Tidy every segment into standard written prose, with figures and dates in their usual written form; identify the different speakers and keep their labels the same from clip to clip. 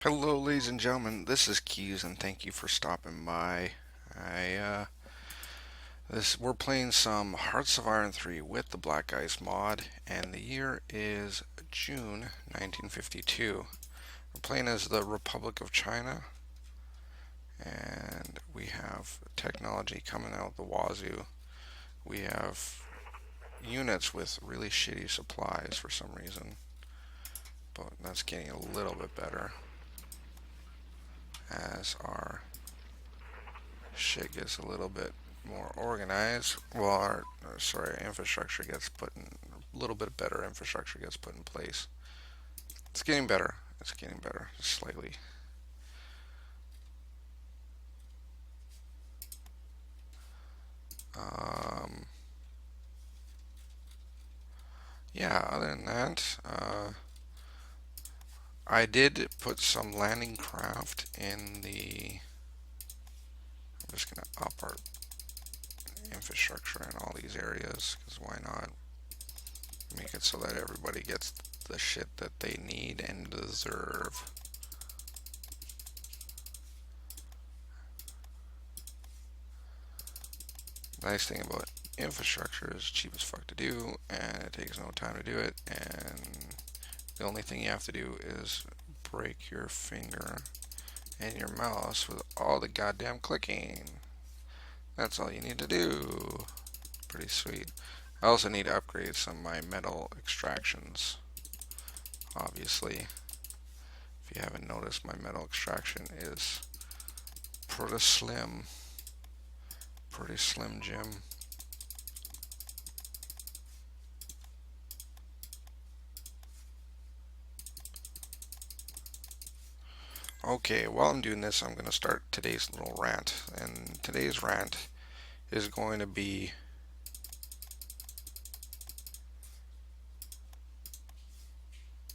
Speaker 1: Hello, ladies and gentlemen. This is Keys, and thank you for stopping by. I we're playing some Hearts of Iron 3 with the BlackICE mod, and the year is June 1952. We're playing as the Republic of China, and we have technology coming out the wazoo. We have units with really shitty supplies for some reason, but that's getting a little bit better as our shit gets a little bit more organized. Well, our infrastructure gets put in a little bit better. Infrastructure gets put in place. It's getting better. It's getting better slightly. Um, yeah. Other than that, I did put some landing craft in the. I'm just gonna up our infrastructure in all these areas because why not? Make it so that everybody gets the shit that they need and deserve. Nice thing about infrastructure is cheap as fuck to do, and it takes no time to do it, and the only thing you have to do is break your finger and your mouse with all the goddamn clicking. That's all you need to do. Pretty sweet. I also need to upgrade some of my metal extractions, obviously. If you haven't noticed, my metal extraction is pretty slim. Pretty slim, Jim. Okay, while I'm doing this, I'm going to start today's little rant. And today's rant is going to be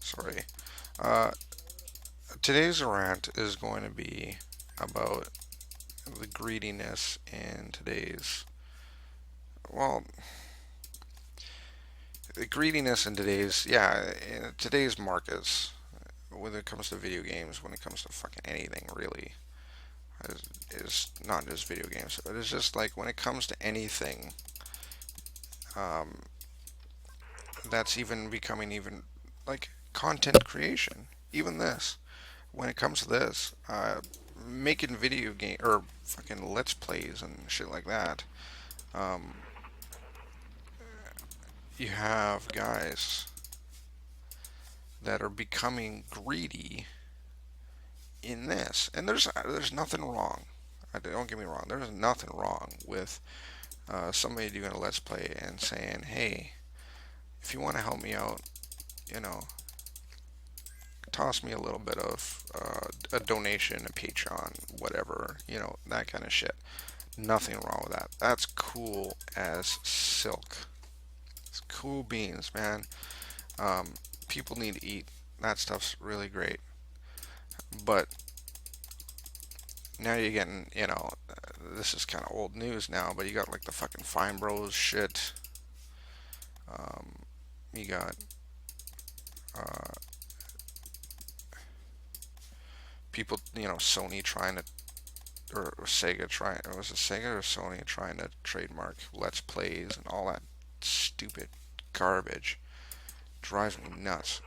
Speaker 1: sorry. Uh, today's rant is going to be about the greediness in today's, well, the greediness in today's, yeah, in today's markets, when it comes to video games, when it comes to fucking anything really, is not just video games, but it's just like when it comes to anything, um, that's even becoming even like content creation. Even this, when it comes to this, making video game or fucking let's plays and shit like that, um, you have guys that are becoming greedy in this, and there's nothing wrong. Don't get me wrong. There's nothing wrong with somebody doing a let's play and saying, "Hey, if you want to help me out, you know, toss me a little bit of a donation, a Patreon, whatever, that kind of shit." Nothing wrong with that. That's cool as silk. It's cool beans, man. Um, People need to eat. That stuff's really great. But now you're getting, this is kind of old news now, but you got like the fucking Fine Bros shit. Um, you got uh, people, Sony trying to, or Sega trying, was it Sega or Sony trying to trademark Let's Plays and all that stupid garbage. Drives me nuts.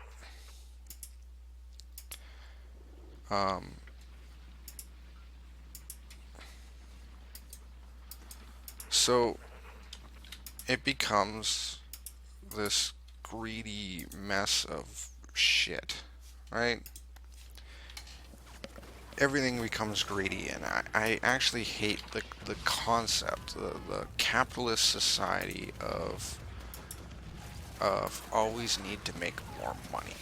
Speaker 1: Um, so it becomes this greedy mess of shit, right? Everything becomes greedy, and I actually hate the concept, the capitalist society of always need to make more money.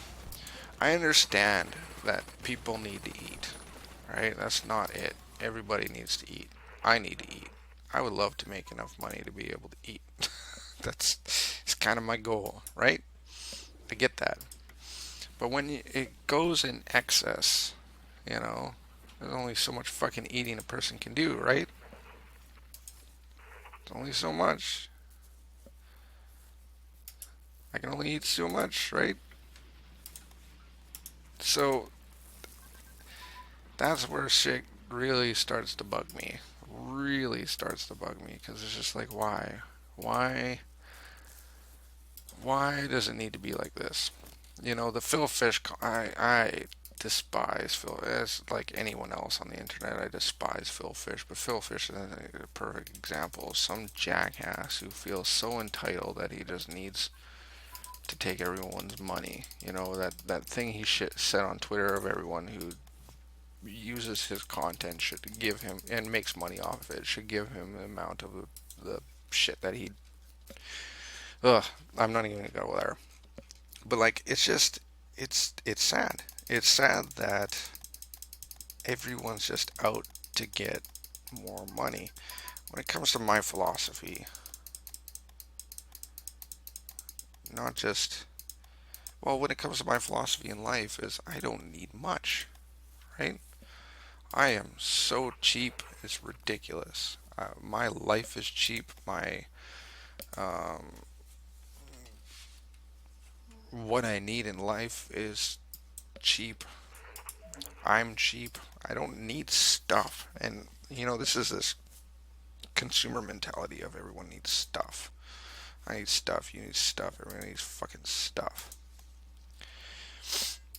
Speaker 1: I understand that people need to eat, right? That's not it. Everybody needs to eat. I need to eat. I would love to make enough money to be able to eat. That's it's kind of my goal, right? I get that. But when it goes in excess, there's only so much fucking eating a person can do, right? There's only so much. I can only eat so much, right? So That's where shit really starts to bug me. Really starts to bug me because it's just like, why, why does it need to be like this? You know, the Phil Fish. I despise Phil. As like anyone else on the internet, I despise Phil Fish. But Phil Fish is a perfect example of some jackass who feels so entitled that he just needs to take everyone's money. You know that thing he said on Twitter of everyone who uses his content should give him and makes money off of it should give him the amount of the shit that he. Ugh, I'm not even gonna go there. But like, it's just, it's sad. It's sad that everyone's just out to get more money. When it comes to my philosophy, not just well, when it comes to my philosophy in life, is I don't need much, right? I am so cheap, it's ridiculous. My life is cheap. My what I need in life is cheap. I'm cheap. I don't need stuff. And you know, this is this consumer mentality of everyone needs stuff. I need stuff. You need stuff. Everyone needs fucking stuff.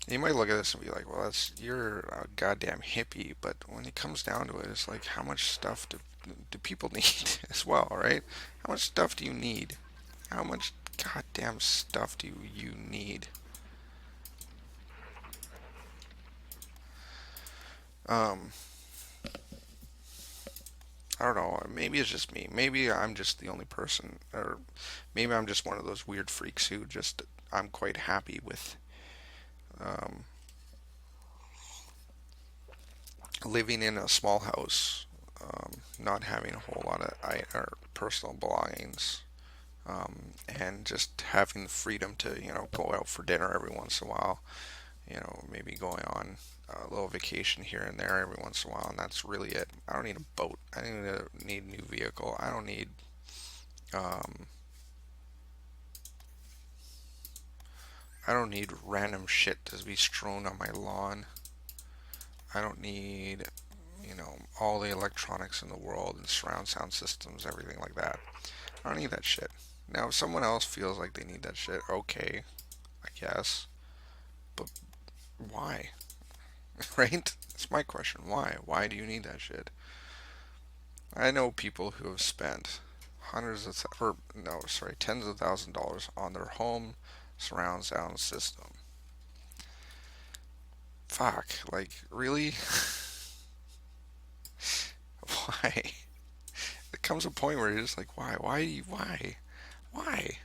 Speaker 1: You might look at this and be like, "Well, that's you're a goddamn hippie." But when it comes down to it, it's like, how much stuff do people need as well, right? How much stuff do you need? How much goddamn stuff do you need? Um, I don't know. Maybe it's just me. Maybe I'm just the only person, or maybe I'm just one of those weird freaks who just I'm quite happy with um, living in a small house, not having a whole lot of or personal belongings, and just having the freedom to go out for dinner every once in a while. Maybe going on a little vacation here and there every once in a while, and that's really it. I don't need a boat. I don't need a new vehicle. Um, I don't need random shit to be strewn on my lawn. I don't need, all the electronics in the world and surround sound systems, everything like that. I don't need that shit. Now, if someone else feels like they need that shit, okay, I guess. But why? Right? That's my question. Why? Why do you need that shit? I know people who have spent or no, sorry, tens of thousands of dollars on their home surround sound system. Fuck, like, really? Why? It comes a point where you're just like, why? Why? Why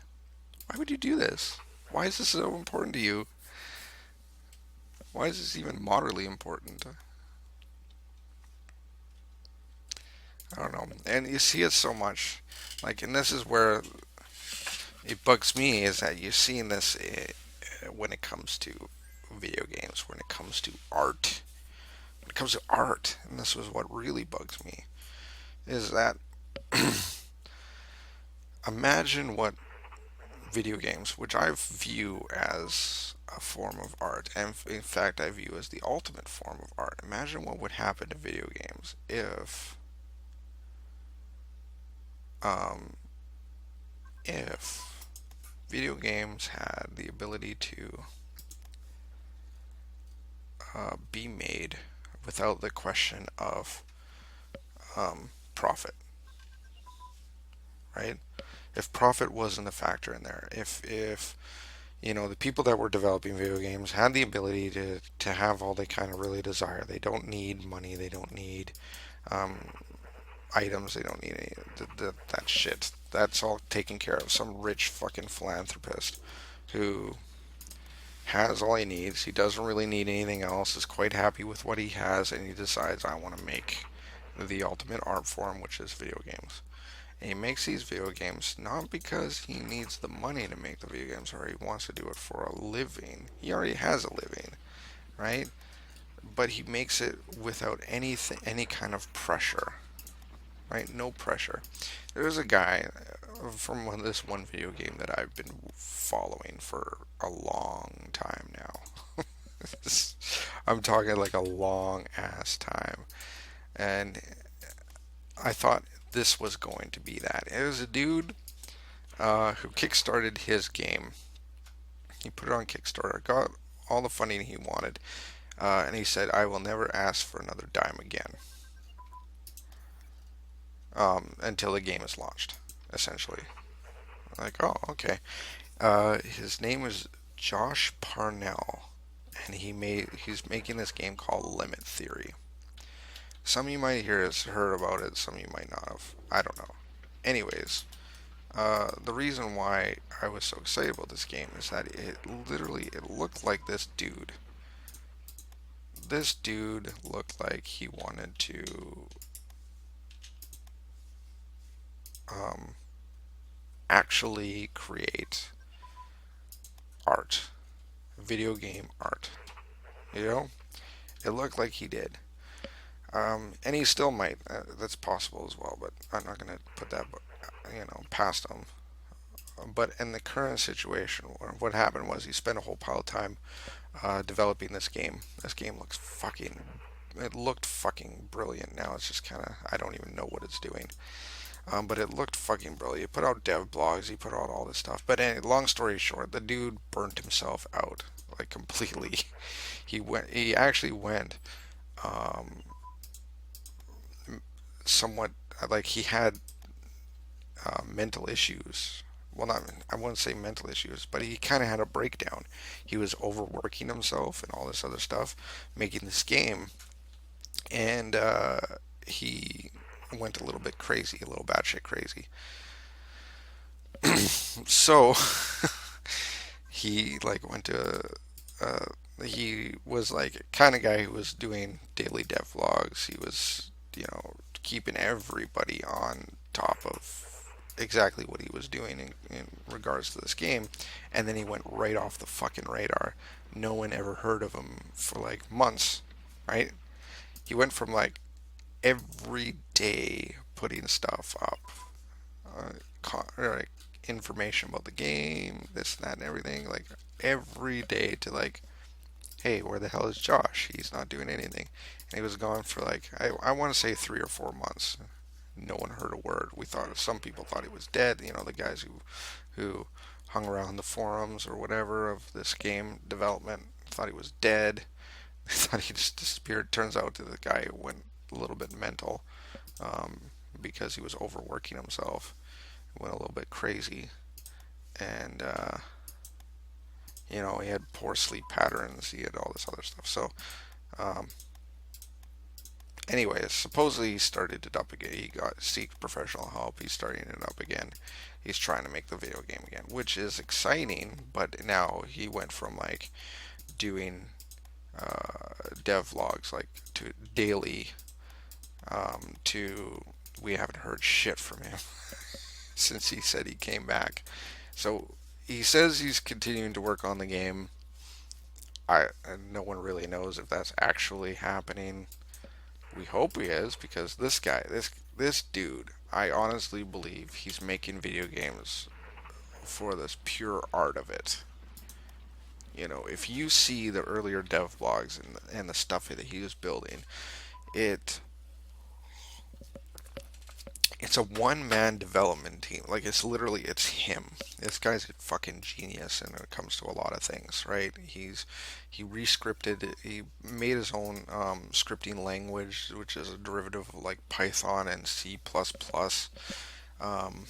Speaker 1: would you do this? Why is this so important to you? Why is this even moderately important? I don't know. And you see it so much. Like, and this is where it bugs me is that you're seeing this when it comes to video games, when it comes to art. When it comes to art, and this was what really bugs me, is that imagine what video games, which I view as a form of art, and in fact I view as the ultimate form of art. Imagine what would happen to video games um, if video games had the ability to be made without the question of profit, right? If profit wasn't a factor in there, if the people that were developing video games had the ability to have all they kind of really desire. They don't need money. They don't need um, items. They don't need any that shit. That's all taken care of. Some rich fucking philanthropist who has all he needs. He doesn't really need anything else. Is quite happy with what he has, and he decides I want to make the ultimate art form, which is video games. And he makes these video games not because he needs the money to make the video games or he wants to do it for a living. He already has a living, right? But he makes it without any kind of pressure, right? No pressure. There's a guy from this one video game that I've been following for a long time now. I'm talking like a long ass time. And I thought this was going to be that. It was a dude who kickstarted his game. He put it on Kickstarter, got all the funding he wanted, and he said, "I will never ask for another dime again until the game is launched." Essentially, like, oh, okay. His name was Josh Parnell, and he's making this game called Limit Theory. Some of you might heard about it, some of you might not have. I don't know. Anyways, the reason why I was so excited about this game is that it looked like this dude. This dude looked like he wanted to um, actually create art, video game art. You know, it looked like he did. And he still might. That's possible as well, but I'm not going to put that, past him. But in the current situation, what happened was he spent a whole pile of time developing this game. This game looks fucking. It looked fucking brilliant. Now it's just kind of. I don't even know what it's doing. But it looked fucking brilliant. He put out dev blogs. He put out all this stuff. But anyway, long story short, the dude burnt himself out like completely. He went. He actually went. Um, Somewhat like he had mental issues. Well, not I wouldn't say mental issues, but he kind of had a breakdown. He was overworking himself and all this other stuff, making this game, and he went a little bit crazy, a little batshit crazy. So he like went to. Uh, he was like a kind of guy who was doing daily dev vlogs. He was, keeping everybody on top of exactly what he was doing in regards to this game, and then he went right off the fucking radar. No one ever heard of him for like months, right? He went from like every day putting stuff up, like information about the game, this, that, and everything, like every day to like, hey, where the hell is Josh? He's not doing anything. And he was gone for like, I want to say 3 or 4 months. No one heard a word. Some people thought he was dead. The guys who hung around the forums or whatever of this game development thought he was dead. They thought he just disappeared. Turns out that the guy went a little bit mental because he was overworking himself. He went a little bit crazy, and he had poor sleep patterns. He had all this other stuff. So, um, anyways, supposedly he started it up again. He got seek professional help. He's starting it up again. He's trying to make the video game again, which is exciting. But now he went from like doing dev logs like to daily to we haven't heard shit from him since he said he came back. So he says he's continuing to work on the game. No one really knows if that's actually happening. We hope he is, because this guy, this dude, I honestly believe he's making video games for this pure art of it. If you see the earlier dev blogs and the stuff that he was building, it it's a one man development team. Like it's him. This guy's a fucking genius when it comes to a lot of things, right? He rescripted. He made his own scripting language, which is a derivative of like Python and C++. Um,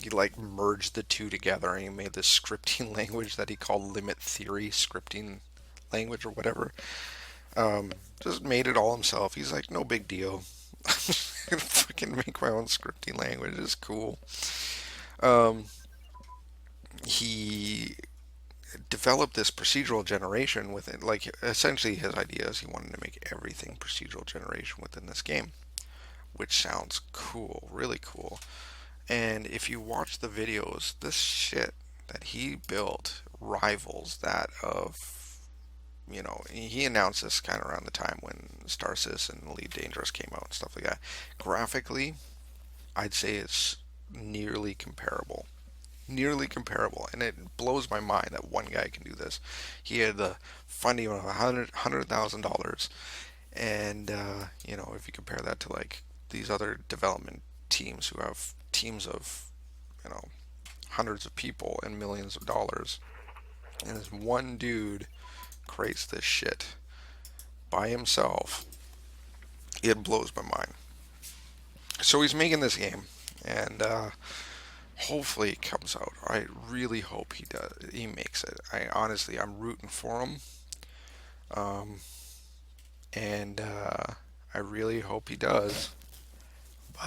Speaker 1: he like merged the two together and he made this scripting language that he called Limit Theory scripting language or whatever. Just made it all himself. He's like, no big deal. I can fucking make my own scripting language. It's cool. Um, he developed this procedural generation within, like, essentially his idea is he wanted to make everything procedural generation within this game, which sounds cool, really cool. And if you watch the videos, this shit that he built rivals that of, he announced this kind of around the time when Star Citizen and Elite Dangerous came out and stuff like that. Graphically, I'd say it's nearly comparable. nearly comparable, and it blows my mind that one guy can do this. He had the funding of $100,000, and if you compare that to like these other development teams who have teams of you know hundreds of people and millions of dollars, and this one dude creates this shit by himself, it blows my mind. So he's making this game, and hopefully it comes out. I really hope he does. He makes it. I'm rooting for him, um, and I really hope he does.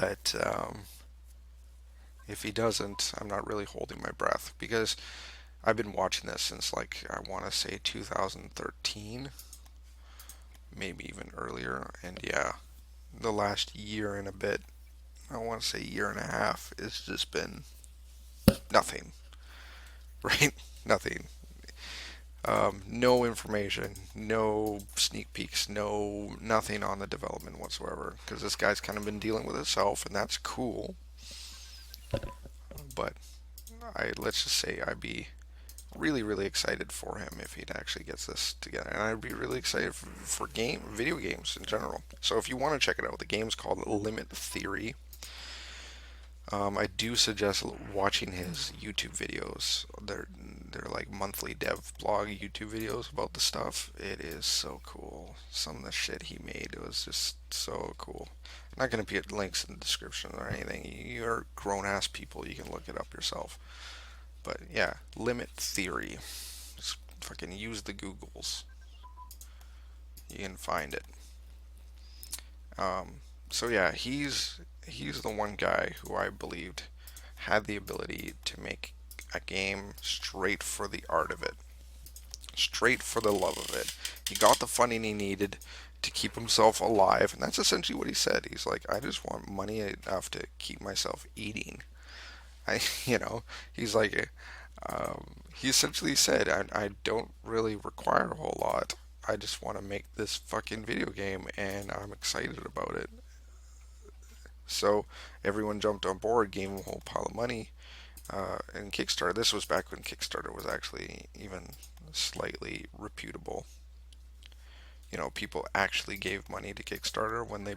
Speaker 1: But if he doesn't, I'm not really holding my breath because I've been watching this since like I want to say 2013, maybe even earlier. And yeah, the last year and a bit, I want to say year and a half, it's just been nothing, right? Nothing. No information, no sneak peeks, no nothing on the development whatsoever. Because this guy's kind of been dealing with himself, and that's cool. But let's just say I'd be really, really excited for him if he actually gets this together, and I'd be really excited for video games in general. So if you want to check it out, the game's called Limit Theory. I do suggest watching his YouTube videos. They're like monthly dev blog YouTube videos about the stuff. It is so cool. Some of the shit he made was just so cool. I'm not gonna put links in the description or anything. You're grown ass people. You can look it up yourself. But yeah, Limit Theory. Just fucking use the Googles. You can find it. So yeah, he's the one guy who I believed had the ability to make a game straight for the art of it, straight for the love of it. He got the funding he needed to keep himself alive, and that's essentially what he said. He's like, I just want money enough to keep myself eating. I, you know, he's like, he essentially said, I don't really require a whole lot. I just want to make this fucking video game, and I'm excited about it. So everyone jumped on board, gave him a whole pile of money, and Kickstarter. This was back when Kickstarter was actually even slightly reputable. People actually gave money to Kickstarter when they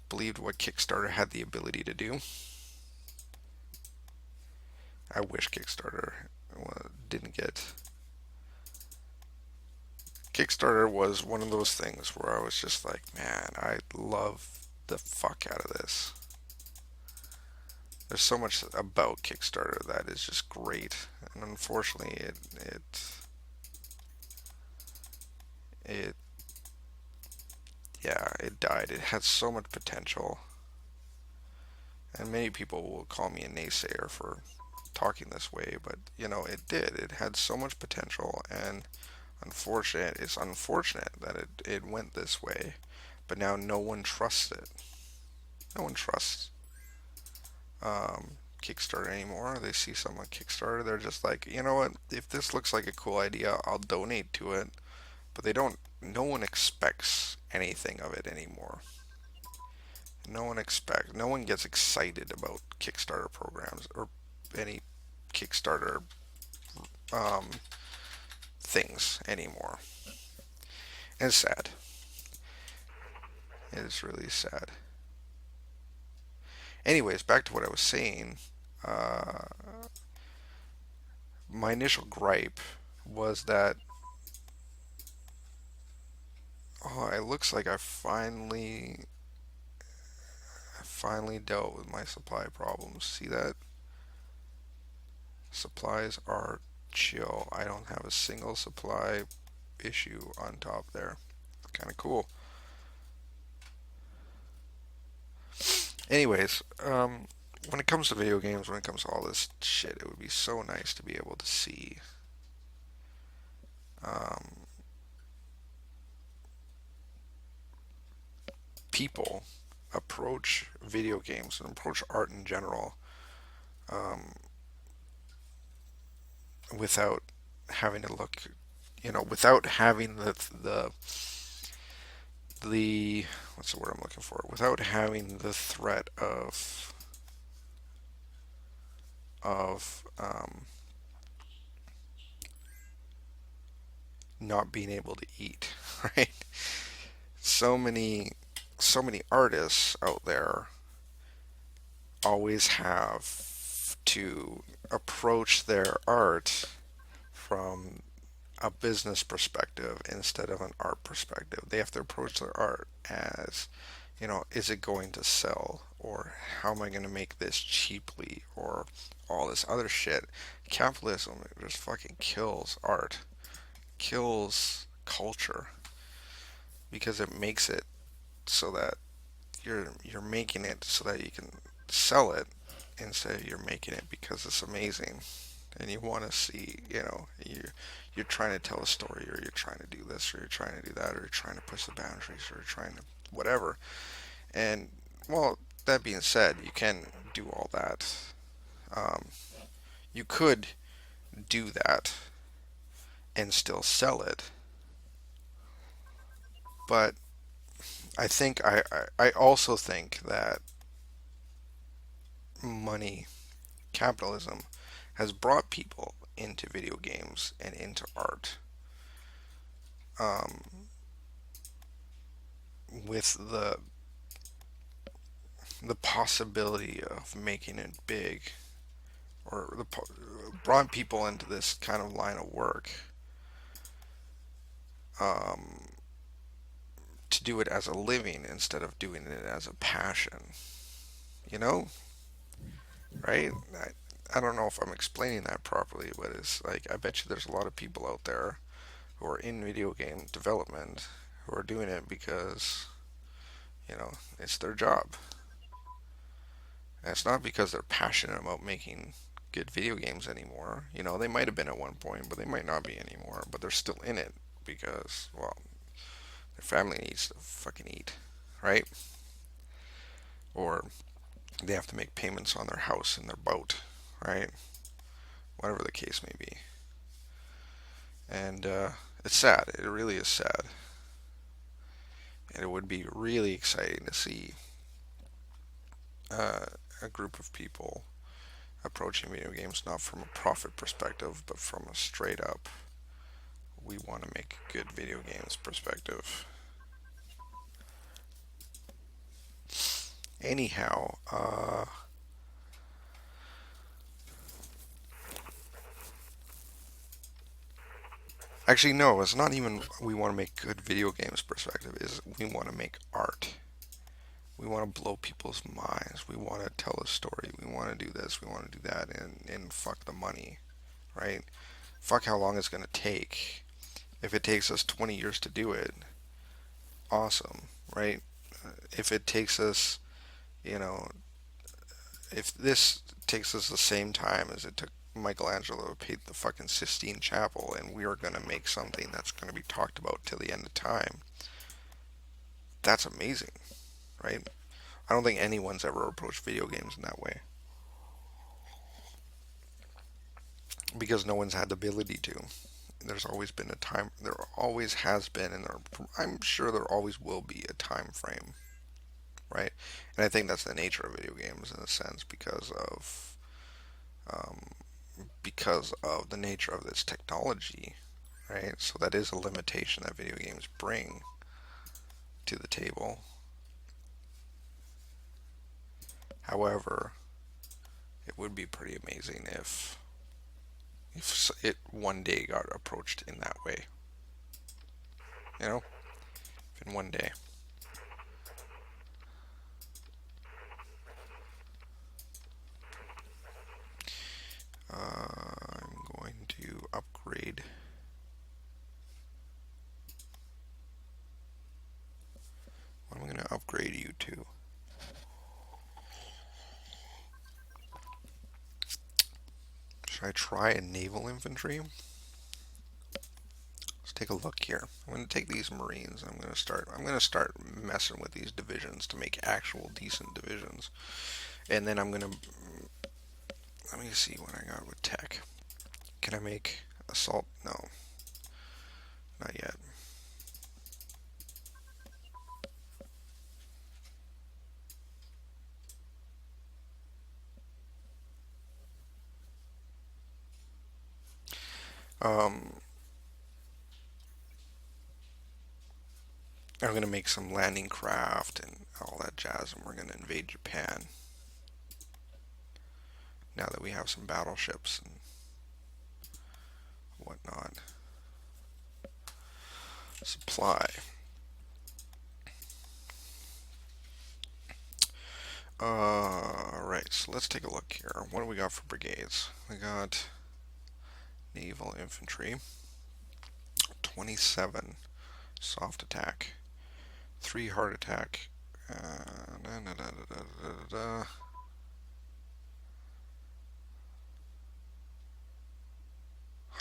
Speaker 1: believed what Kickstarter had the ability to do. I wish Kickstarter didn't get. Kickstarter was one of those things where I was just like, man, I love the fuck out of this. There's so much about Kickstarter that is just great, and unfortunately, it yeah, it died. It had so much potential, and many people will call me a naysayer for talking this way, but it did. It had so much potential, and it's unfortunate that it went this way, but now no one trusts it. No one trusts Kickstarter anymore. They see someone Kickstarter, they're just like, you know what? If this looks like a cool idea, I'll donate to it. But they don't. No one expects anything of it anymore. No one gets excited about Kickstarter programs or any Kickstarter um, things anymore. And it's sad. It is really sad. Anyways, back to what I was saying. Uh, my initial gripe was that it looks like I finally dealt with my supply problems. See that? Supplies are chill. I don't have a single supply issue on top there. Kind of cool. Anyways, when it comes to video games, when it comes to all this shit, it would be so nice to be able to see um, people approach video games and approach art in general um, without having to look, without having the what's the word I'm looking for? Without having the threat of of not being able to eat, right? So many, so many artists out there always have to approach their art from a business perspective instead of an art perspective. They have to approach their art as, is it going to sell? Or how am I going to make this cheaply? Or all this other shit. Capitalism just fucking kills art, kills culture, because it makes it so that you're making it so that you can sell it instead of you're making it because it's amazing and you want to see, you're trying to tell a story, or you're trying to do this, or you're trying to do that, or you're trying to push the boundaries, or you're trying to whatever. And well, that being said, you can do all that. Um, you could do that and still sell it, but I also think that money, capitalism, has brought people into video games and into art, um, with the possibility of making it big, or brought people into this kind of line of work, um, to do it as a living instead of doing it as a passion. You know, right? I don't know if I'm explaining that properly, but it's like I bet you there's a lot of people out there who are in video game development who are doing it because it's their job. And it's not because they're passionate about making good video games anymore. They might have been at one point, but they might not be anymore. But they're still in it because, well, their family needs to fucking eat, right? Or they have to make payments on their house and their boat, right? Whatever the case may be. And it's sad. It really is sad. And it would be really exciting to see uh, a group of people approaching video games not from a profit perspective, but from a straight up, we want to make good video games perspective. Anyhow, actually, no, it's not even we want to make good video games perspective, is we want to make art. We want to blow people's minds. We want to tell a story. We want to do this. We want to do that. And fuck the money, right? Fuck how long it's going to take. If it takes us 20 years to do it, awesome, right? If it takes us, you know, if this takes us the same time as it took Michelangelo to paint the fucking Sistine Chapel, and we are going to make something that's going to be talked about till the end of time, that's amazing, right? I don't think anyone's ever approached video games in that way because no one's had the ability to. There's always been a time, there always has been, and I'm sure there always will be a time frame, right? And I think that's the nature of video games in a sense um, because of the nature of this technology, right? So that is a limitation that video games bring to the table. However, it would be pretty amazing if it one day got approached in that way. You know, in one day. I'm going to upgrade. What am I going to upgrade you to? Should I try a naval infantry? Let's take a look here. I'm going to take these Marines. I'm going to start messing with these divisions to make actual decent divisions. And then I'm going to let me see what I got with tech. Can I make assault? No, not yet. Um, I'm gonna make some landing craft and all that jazz, and we're gonna invade Japan now that we have some battleships and whatnot. Supply. Right, so let's take a look here. What do we got for brigades? We got naval infantry, 27 soft attack, 3 hard attack, da, da, da, da, da, da,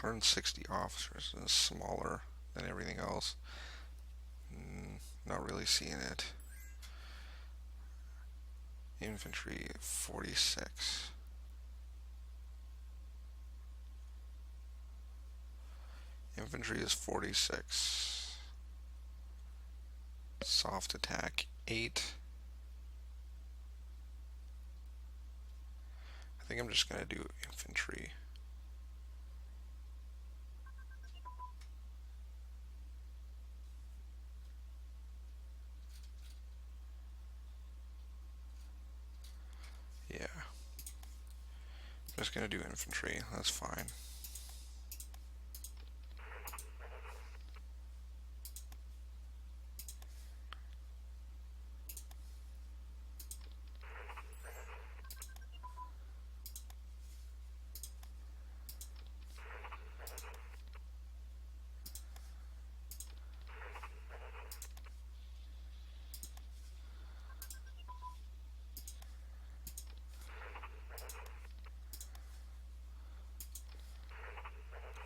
Speaker 1: 160 officers. Is smaller than everything else. Not really seeing it. Infantry 46. Infantry is 46. Soft attack 8. I think I'm just going to do infantry. Yeah. I'm just going to do infantry. That's fine.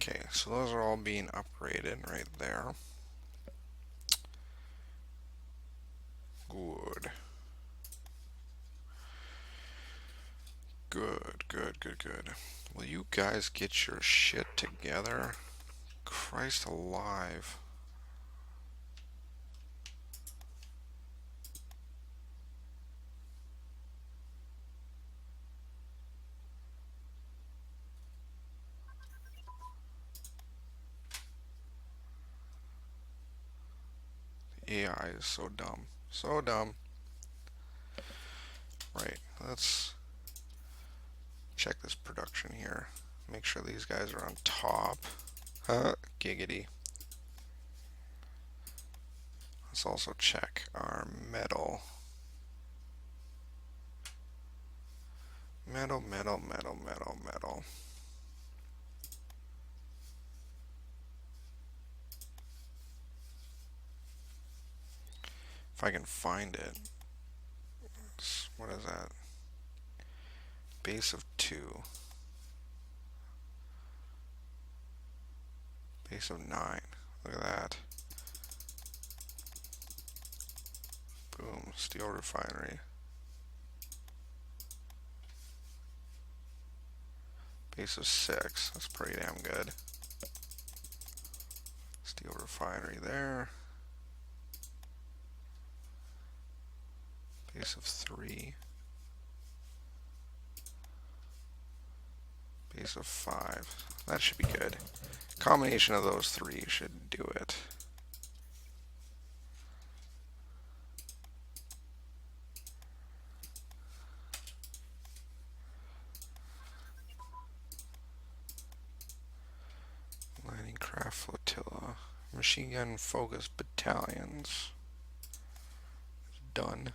Speaker 1: Okay, so those are all being upgraded right there. Good. Good, good, good, good. Will you guys get your shit together? Christ alive. The AI is so dumb. So dumb. Right, let's check this production here. Make sure these guys are on top. Giggity. Let's also check our metal. Metal, metal, metal, metal, metal. If I can find it. What is that? Base of 2. Base of 9. Look at that. Boom. Steel refinery. Base of 6. That's pretty damn good. Steel refinery there. Base of 3. Base of 5. That should be good. Combination of those 3 should do it. Landing craft flotilla. Machine gun focus battalions. Done.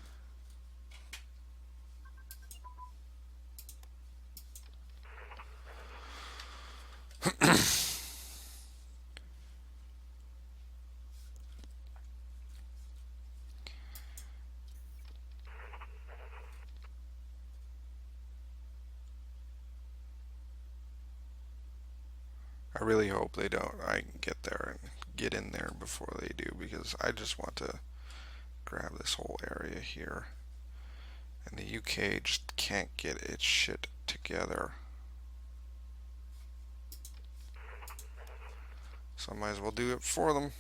Speaker 1: I really hope they don't. I can get there and get in there before they do, because I just want to grab this whole area here. And the UK just can't get its shit together. So I might as well do it for them.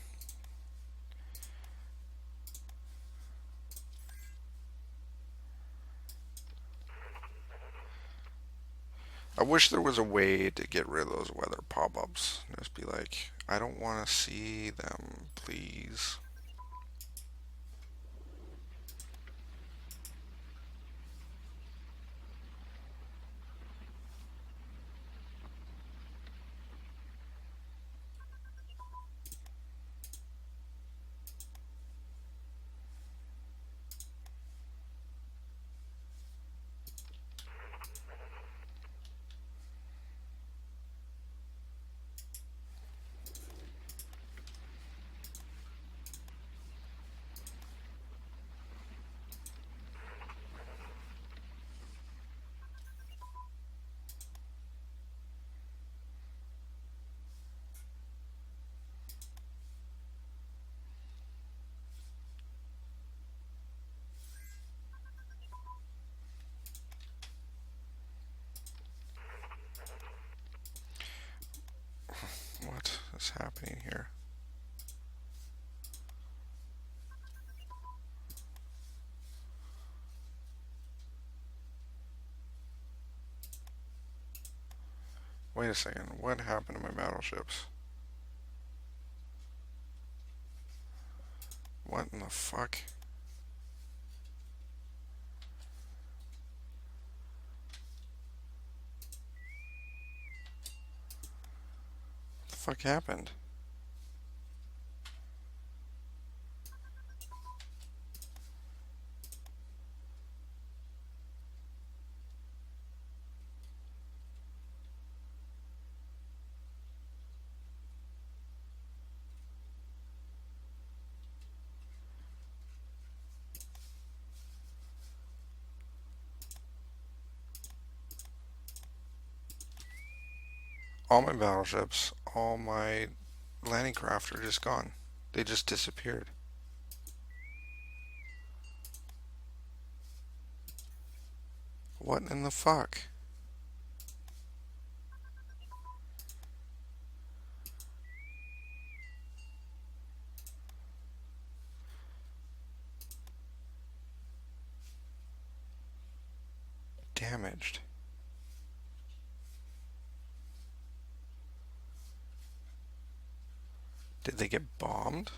Speaker 1: wish there was a way to get rid of those weather pop-ups. Just be like, I don't want to see them, please. What is happening here? Wait a second. What happened to my battleships? What in the fuck? What the fuck happened? All my battleships, all my landing craft are just gone. They just disappeared. What in the fuck? Damaged. Did they get bombed?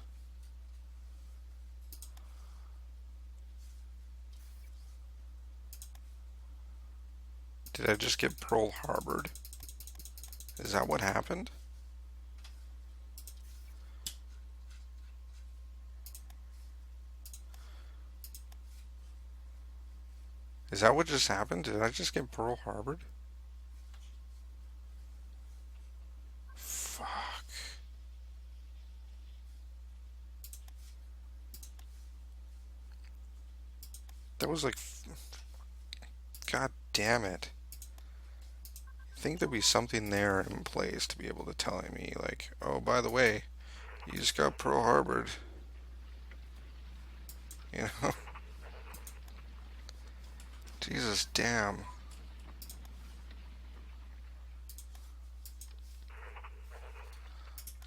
Speaker 1: Did I just get Pearl Harbored? Is that what happened? Is that what just happened? Did I just get Pearl Harbored? Fuck. That was like, god damn it. I think there'd be something there in place to be able to tell me, like, oh, by the way, you just got Pearl Harbored. You know? Jesus damn.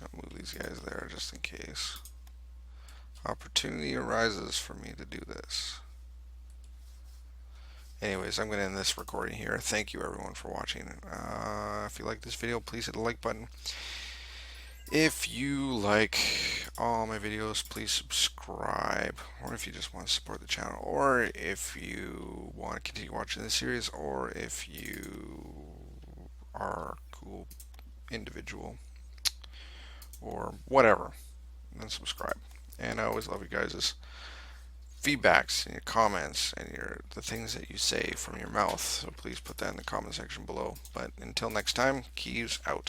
Speaker 1: I'll move these guys there just in case. Opportunity arises for me to do this. Anyways, I'm going to end this recording here. Thank you everyone for watching. If you like this video, please hit the like button. If you like all my videos, please subscribe. Or if you just want to support the channel. Or if you want to continue watching this series. Or if you are a cool individual. Or whatever. Then subscribe. And I always love you guys' feedbacks and your comments and the things that you say from your mouth. So please put that in the comment section below. But until next time, Keys out.